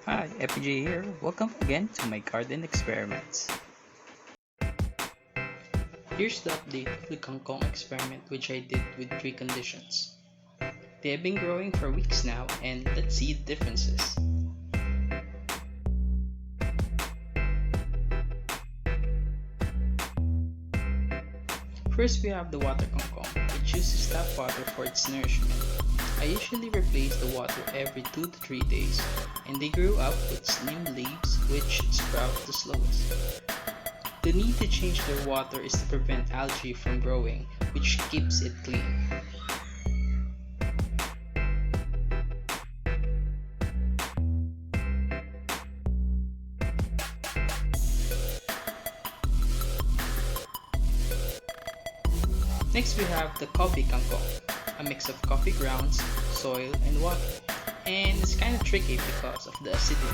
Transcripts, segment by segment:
Hi, FJ here. Welcome again to my garden experiments. Here's the update of the Kangkong experiment which I did with 3 conditions. They have been growing for weeks now, and let's see the differences. First, we have the water Kangkong, which uses tap water for its nourishment. I usually replace the water every 2 to 3 days, and they grew up with slim leaves which sprout the slowest. The need to change their water is to prevent algae from growing, which keeps it clean. Next we have the coffee kangkong, a mix of coffee grounds, soil, and water, and it's kinda tricky because of the acidity.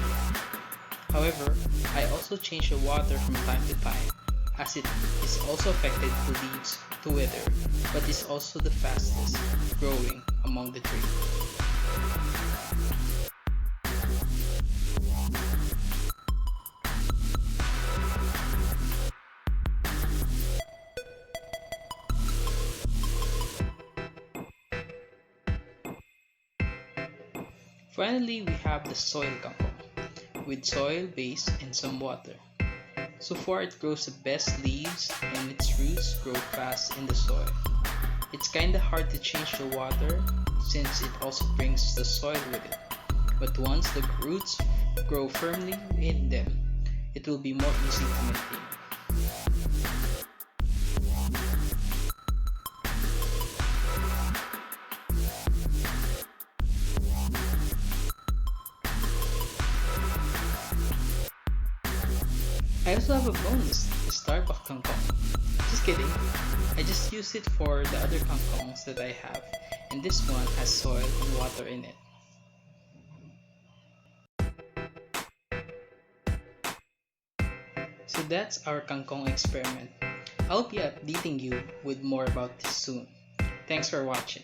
However, I also change the water from time to time, as it is also affected the leaves to wither, but is also the fastest growing among the three. Finally, we have the soil kangkong, with soil base and some water. So far it grows the best leaves and its roots grow fast in the soil. It's kinda hard to change the water since it also brings the soil with it. But once the roots grow firmly in them, it will be more easy to maintain. I also have a bonus, the star of Kangkong. Just kidding, I just use it for the other Kangkongs that I have, and this one has soil and water in it. So that's our Kangkong experiment. I'll be updating you with more about this soon. Thanks for watching.